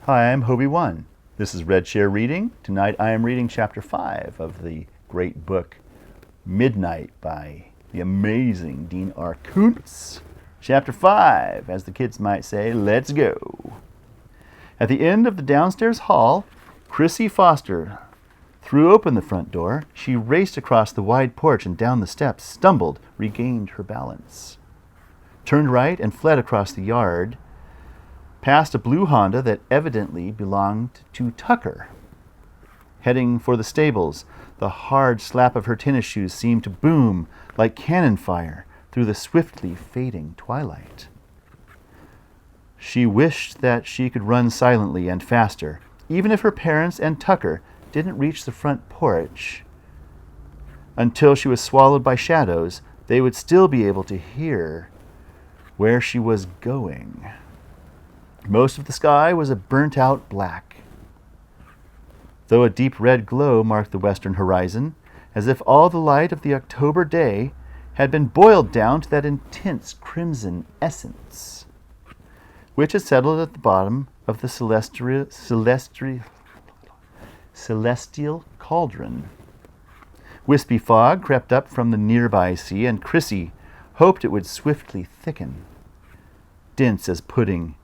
Hi, I'm Hobie1. This is Red Chair Reading. Tonight I am reading Chapter 5 of the great book Midnight by the amazing Dean R. Koontz. Chapter 5, as the kids might say, let's go. At the end of the downstairs hall, Chrissy Foster threw open the front door. She raced across the wide porch and down the steps, stumbled, regained her balance, turned right and fled across the yard, past a blue Honda that evidently belonged to Tucker. Heading for the stables, the hard slap of her tennis shoes seemed to boom like cannon fire through the swiftly fading twilight. She wished that she could run silently and faster, even if her parents and Tucker didn't reach the front porch. Until she was swallowed by shadows, they would still be able to hear where she was going. Most of the sky was a burnt-out black, though a deep red glow marked the western horizon, as if all the light of the October day had been boiled down to that intense crimson essence, which had settled at the bottom of the celestial cauldron. Wispy fog crept up from the nearby sea, and Chrissy hoped it would swiftly thicken, dense as pudding,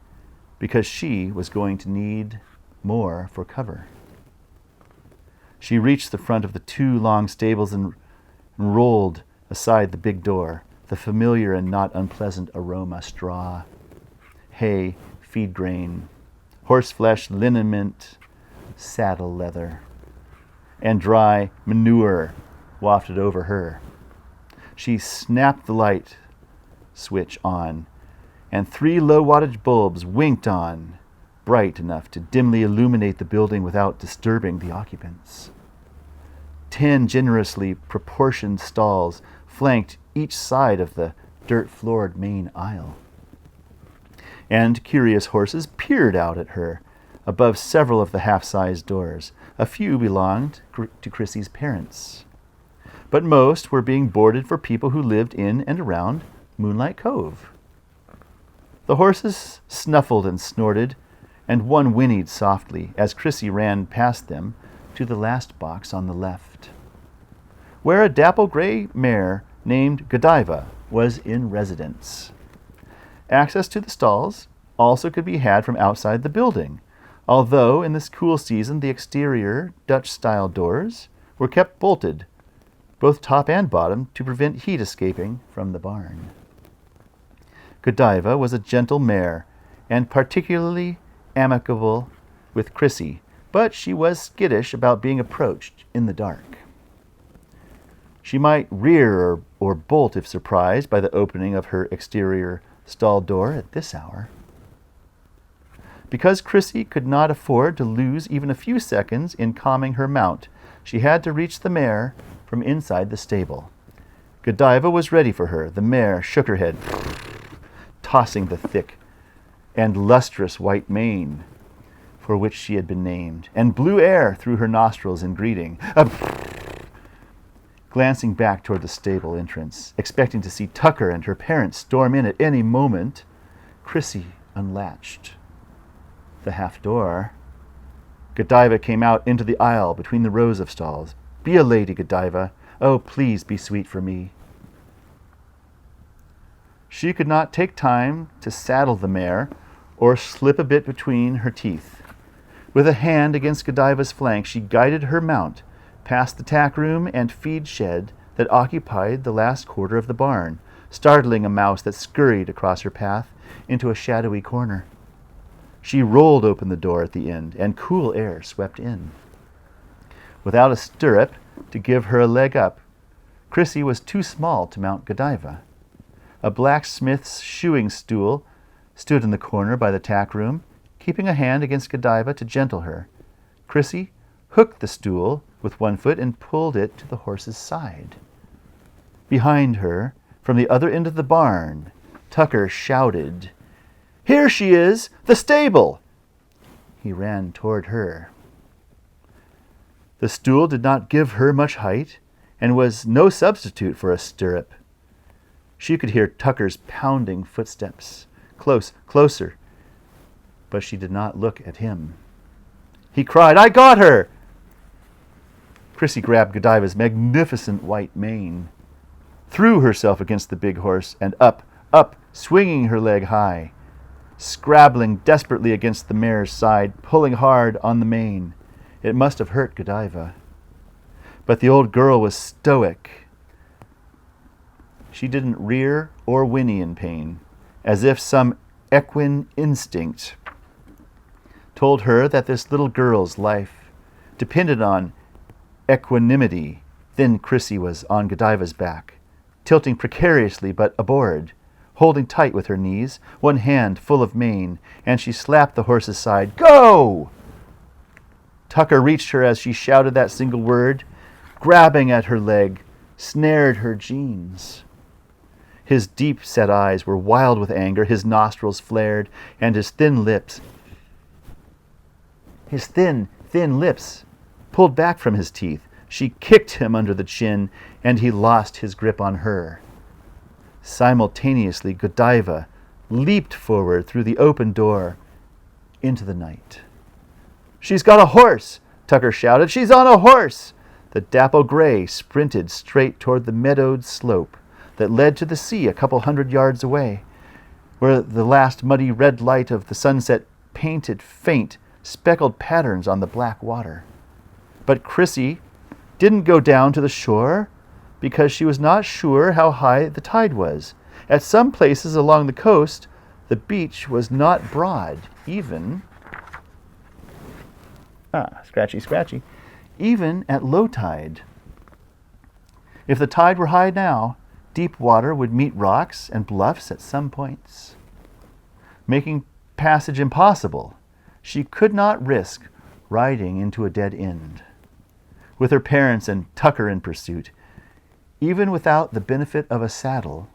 because she was going to need more for cover. She reached the front of the two long stables and rolled aside the big door, the familiar and not unpleasant aroma: straw, hay, feed grain, horseflesh, liniment, saddle leather, and dry manure wafted over her. She snapped the light switch on, and 3 low-wattage bulbs winked on, bright enough to dimly illuminate the building without disturbing the occupants. 10 generously proportioned stalls flanked each side of the dirt-floored main aisle, and curious horses peered out at her above several of the half-sized doors. A few belonged to Chrissy's parents, but most were being boarded for people who lived in and around Moonlight Cove. The horses snuffled and snorted, and one whinnied softly as Chrissy ran past them to the last box on the left, where a dapple-gray mare named Godiva was in residence. Access to the stalls also could be had from outside the building, although in this cool season the exterior Dutch-style doors were kept bolted, both top and bottom, to prevent heat escaping from the barn. Godiva was a gentle mare, and particularly amicable with Chrissy, but she was skittish about being approached in the dark. She might rear or bolt if surprised by the opening of her exterior stall door at this hour. Because Chrissy could not afford to lose even a few seconds in calming her mount, she had to reach the mare from inside the stable. Godiva was ready for her. The mare shook her head, tossing the thick and lustrous white mane for which she had been named, and blew air through her nostrils in greeting. Glancing back toward the stable entrance, expecting to see Tucker and her parents storm in at any moment, Chrissy unlatched the half door. Godiva came out into the aisle between the rows of stalls. "Be a lady, Godiva. Oh, please be sweet for me." She could not take time to saddle the mare or slip a bit between her teeth. With a hand against Godiva's flank, she guided her mount past the tack room and feed shed that occupied the last quarter of the barn, startling a mouse that scurried across her path into a shadowy corner. She rolled open the door at the end, and cool air swept in. Without a stirrup to give her a leg up, Chrissy was too small to mount Godiva. A blacksmith's shoeing stool stood in the corner by the tack room, keeping a hand against Godiva to gentle her. Chrissy hooked the stool with one foot and pulled it to the horse's side. Behind her, from the other end of the barn, Tucker shouted, "Here she is! The stable!" He ran toward her. The stool did not give her much height, and was no substitute for a stirrup. She could hear Tucker's pounding footsteps, closer, but she did not look at him. He cried, "I got her!" Chrissy grabbed Godiva's magnificent white mane, threw herself against the big horse, and up, swinging her leg high, scrabbling desperately against the mare's side, pulling hard on the mane. It must have hurt Godiva. But the old girl was stoic. She didn't rear or whinny in pain, as if some equine instinct told her that this little girl's life depended on equanimity. Then Chrissy was on Godiva's back, tilting precariously but aboard, holding tight with her knees, one hand full of mane, and she slapped the horse's side. "Go!" Tucker reached her as she shouted that single word, grabbing at her leg, snared her jeans. His deep-set eyes were wild with anger, his nostrils flared, and his thin lips pulled back from his teeth. She kicked him under the chin, and he lost his grip on her. Simultaneously, Godiva leaped forward through the open door into the night. "She's got a horse!" Tucker shouted. "She's on a horse!" The dapple gray sprinted straight toward the meadowed slope that led to the sea a couple 100 yards away, where the last muddy red light of the sunset painted faint, speckled patterns on the black water. But Chrissy didn't go down to the shore because she was not sure how high the tide was. At some places along the coast, the beach was not broad, even even at low tide. If the tide were high now, deep water would meet rocks and bluffs at some points, making passage impossible. She could not risk riding into a dead end. With her parents and Tucker in pursuit, even without the benefit of a saddle,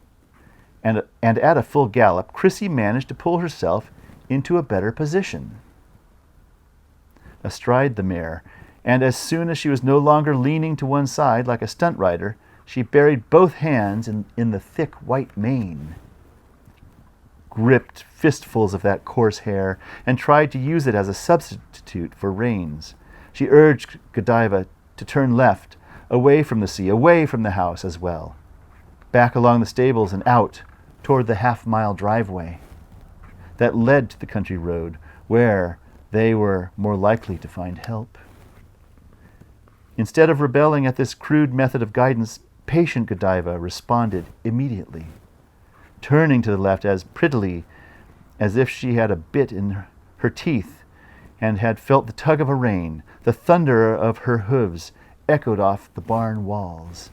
and at a full gallop, Chrissy managed to pull herself into a better position. Astride the mare, and as soon as she was no longer leaning to one side like a stunt rider, she buried both hands in the thick white mane, gripped fistfuls of that coarse hair, and tried to use it as a substitute for reins. She urged Godiva to turn left, away from the sea, away from the house as well, back along the stables and out toward the half-mile driveway that led to the country road, where they were more likely to find help. Instead of rebelling at this crude method of guidance, patient Godiva responded immediately, turning to the left as prettily as if she had a bit in her teeth and had felt the tug of a rein. The thunder of her hooves echoed off the barn walls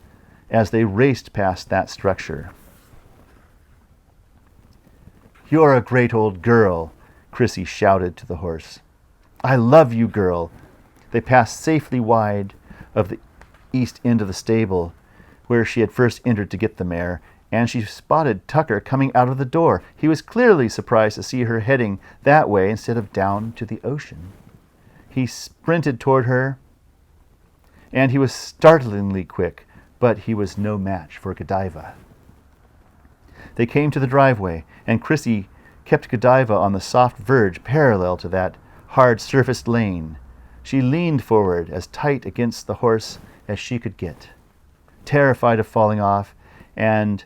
as they raced past that structure. "You're a great old girl," Chrissy shouted to the horse. "I love you, girl." They passed safely wide of the east end of the stable, where she had first entered to get the mare, and she spotted Tucker coming out of the door. He was clearly surprised to see her heading that way instead of down to the ocean. He sprinted toward her, and he was startlingly quick, but he was no match for Godiva. They came to the driveway, and Chrissy kept Godiva on the soft verge parallel to that hard-surfaced lane. She leaned forward as tight against the horse as she could get, terrified of falling off, and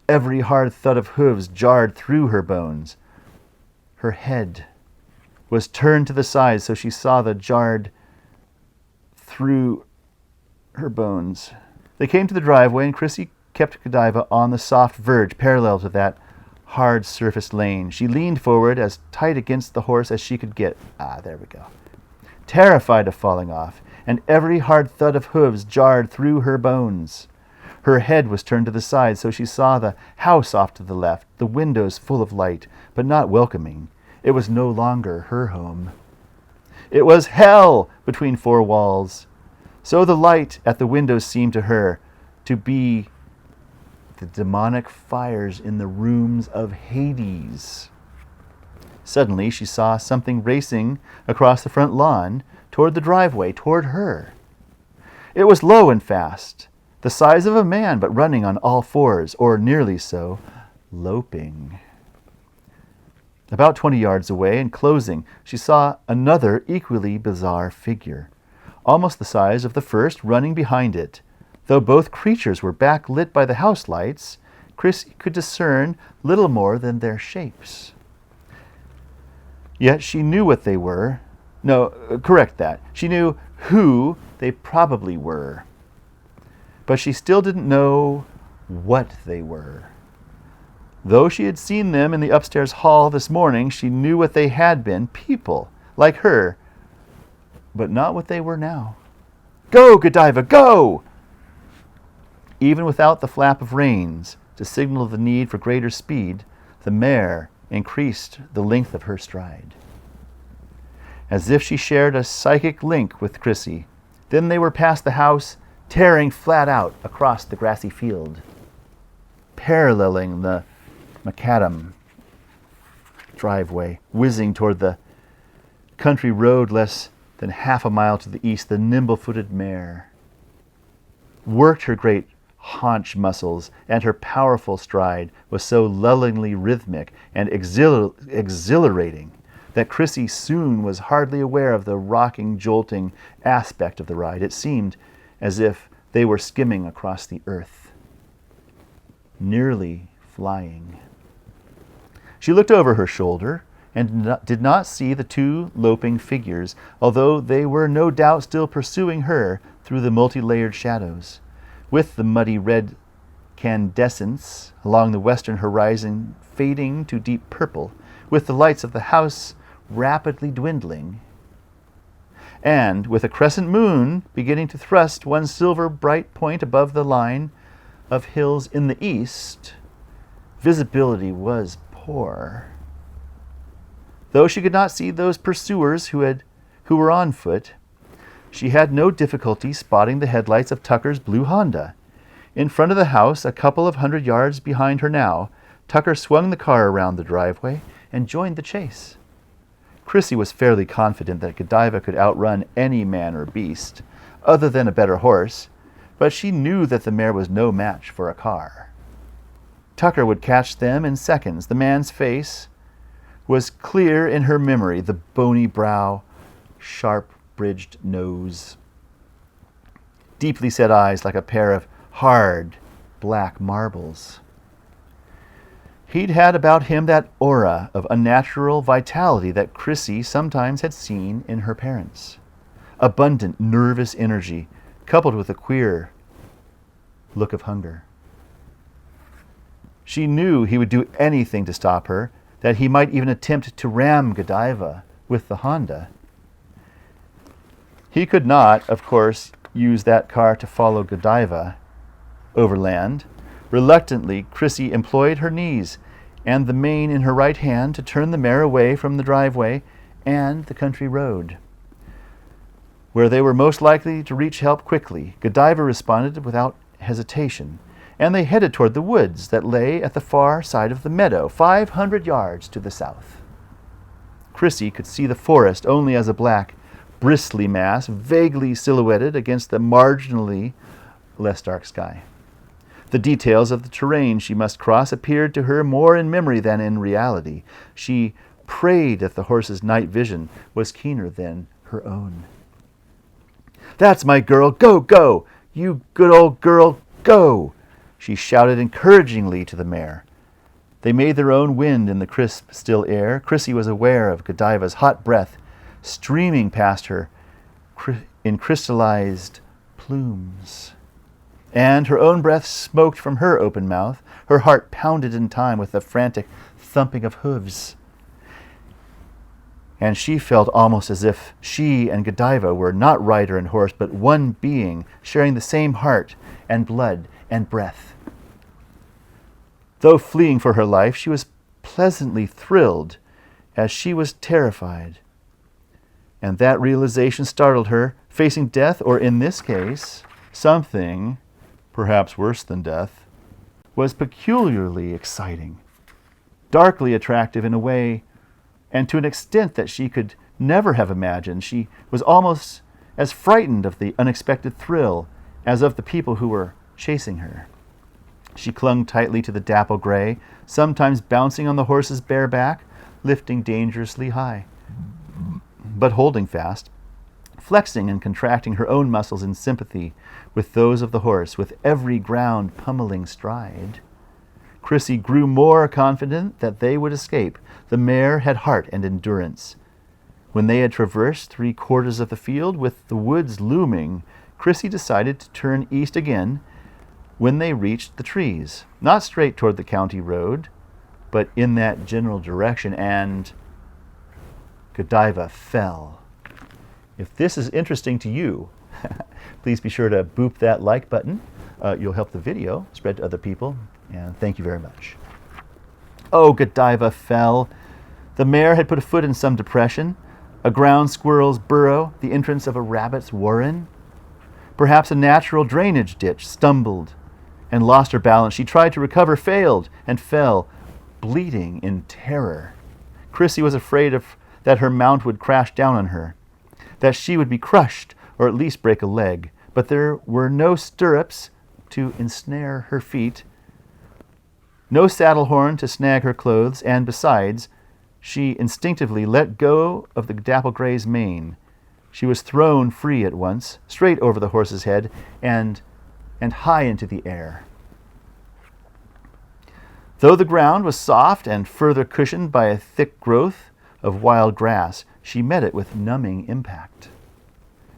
every hard thud of hooves jarred through her bones. Her head was turned to the side so she saw the jarred through her bones. They came to the driveway, and Chrissy kept Godiva on the soft verge parallel to that hard-surfaced lane. She leaned forward as tight against the horse as she could get. There we go. Terrified of falling off, and every hard thud of hooves jarred through her bones. Her head was turned to the side so she saw the house off to the left, the windows full of light, but not welcoming. It was no longer her home. It was hell between four walls. So the light at the windows seemed to her to be the demonic fires in the rooms of Hades. Suddenly she saw something racing across the front lawn toward the driveway, toward her. It was low and fast, the size of a man, but running on all fours, or nearly so, loping. About 20 yards away and closing, she saw another equally bizarre figure, almost the size of the first, running behind it. Though both creatures were backlit by the house lights, Chrissy could discern little more than their shapes. Yet she knew what they were. No, correct that. She knew who they probably were. But she still didn't know what they were. Though she had seen them in the upstairs hall this morning, she knew what they had been, people, like her, but not what they were now. Go, Godiva, go! Even without the flap of reins to signal the need for greater speed, the mare increased the length of her stride, as if she shared a psychic link with Chrissy. Then they were past the house, tearing flat out across the grassy field, paralleling the macadam driveway, whizzing toward the country road less than half a mile to the east. The nimble-footed mare worked her great haunch muscles, and her powerful stride was so lullingly rhythmic and exhilarating that Chrissy soon was hardly aware of the rocking, jolting aspect of the ride. It seemed as if they were skimming across the earth, nearly flying. She looked over her shoulder and did not see the two loping figures, although they were no doubt still pursuing her through the multi-layered shadows, with the muddy red candescence along the western horizon fading to deep purple, with the lights of the house rapidly dwindling, and with a crescent moon beginning to thrust one silver bright point above the line of hills in the east. Visibility was poor. Though she could not see those pursuers who were on foot, she had no difficulty spotting the headlights of Tucker's blue Honda. In front of the house, a couple of 100 yards behind her now, Tucker swung the car around the driveway and joined the chase. Chrissy was fairly confident that Godiva could outrun any man or beast, other than a better horse, but she knew that the mare was no match for a car. Tucker would catch them in seconds. The man's face was clear in her memory, the bony brow, sharp-bridged nose, deeply set eyes like a pair of hard black marbles. He'd had about him that aura of unnatural vitality that Chrissy sometimes had seen in her parents. Abundant, nervous energy, coupled with a queer look of hunger. She knew he would do anything to stop her, that he might even attempt to ram Godiva with the Honda. He could not, of course, use that car to follow Godiva overland. Reluctantly, Chrissy employed her knees and the mane in her right hand to turn the mare away from the driveway and the country road, where they were most likely to reach help quickly. Godiva responded without hesitation, and they headed toward the woods that lay at the far side of the meadow, 500 yards to the south. Chrissy could see the forest only as a black, bristly mass, vaguely silhouetted against the marginally less dark sky. The details of the terrain she must cross appeared to her more in memory than in reality. She prayed that the horse's night vision was keener than her own. "That's my girl! Go, go! You good old girl, go!" she shouted encouragingly to the mare. They made their own wind in the crisp, still air. Chrissy was aware of Godiva's hot breath streaming past her in crystallized plumes, and her own breath smoked from her open mouth. Her heart pounded in time with the frantic thumping of hooves, and she felt almost as if she and Godiva were not rider and horse, but one being, sharing the same heart and blood and breath. Though fleeing for her life, she was pleasantly thrilled as she was terrified. And that realization startled her. Facing death, or in this case, something perhaps worse than death, was peculiarly exciting, darkly attractive in a way, and to an extent that she could never have imagined. She was almost as frightened of the unexpected thrill as of the people who were chasing her. She clung tightly to the dapple gray, sometimes bouncing on the horse's bare back, lifting dangerously high, but holding fast, flexing and contracting her own muscles in sympathy with those of the horse, with every ground pummeling stride. Chrissy grew more confident that they would escape. The mare had heart and endurance. When they had traversed 3/4 of the field, with the woods looming, Chrissy decided to turn east again when they reached the trees, not straight toward the county road, but in that general direction, and Godiva fell. If this is interesting to you, please be sure to boop that like button. You'll help the video spread to other people, and thank you very much. Oh, Godiva fell. The mare had put a foot in some depression, a ground squirrel's burrow, the entrance of a rabbit's warren. Perhaps a natural drainage ditch, stumbled and lost her balance. She tried to recover, failed, and fell, bleeding in terror. Chrissy was afraid that her mount would crash down on her, that she would be crushed or at least break a leg. But there were no stirrups to ensnare her feet, no saddle horn to snag her clothes, and besides, she instinctively let go of the dapple gray's mane. She was thrown free at once, straight over the horse's head and high into the air. Though the ground was soft and further cushioned by a thick growth of wild grass, she met it with numbing impact,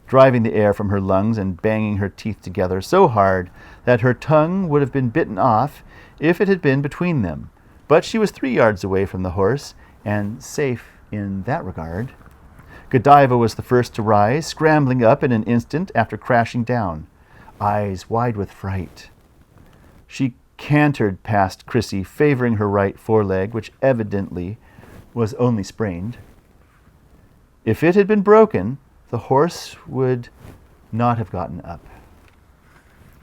driving the air from her lungs and banging her teeth together so hard that her tongue would have been bitten off if it had been between them. But she was 3 yards away from the horse, and safe in that regard. Godiva was the first to rise, scrambling up in an instant after crashing down, eyes wide with fright. She cantered past Chrissy, favoring her right foreleg, which evidently was only sprained. If it had been broken, the horse would not have gotten up.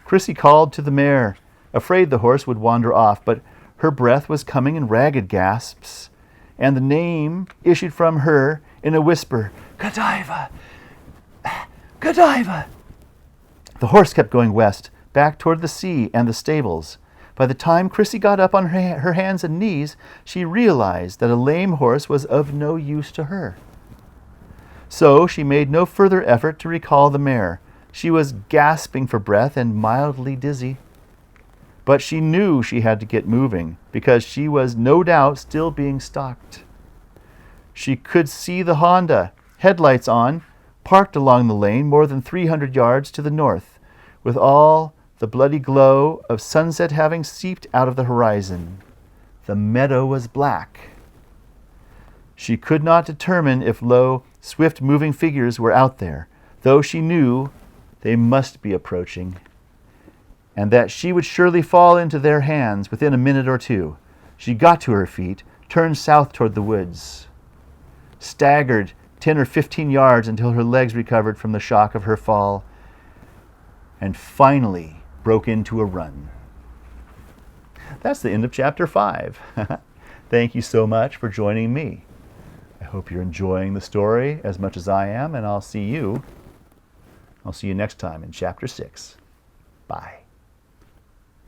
Chrissy called to the mare, afraid the horse would wander off, but her breath was coming in ragged gasps, and the name issued from her in a whisper, "Godiva! Godiva!" The horse kept going west, back toward the sea and the stables. By the time Chrissy got up on her hands and knees, she realized that a lame horse was of no use to her. So she made no further effort to recall the mare. She was gasping for breath and mildly dizzy. But she knew she had to get moving, because she was no doubt still being stalked. She could see the Honda, headlights on, parked along the lane more than 300 yards to the north, with all the bloody glow of sunset having seeped out of the horizon. The meadow was black. She could not determine if low, swift-moving figures were out there, though she knew they must be approaching, and that she would surely fall into their hands within a minute or two. She got to her feet, turned south toward the woods, staggered 10 or 15 yards until her legs recovered from the shock of her fall, and finally broke into a run. That's the end of chapter 5. Thank you so much for joining me. I hope you're enjoying the story as much as I am, and I'll see you next time in chapter 6. Bye.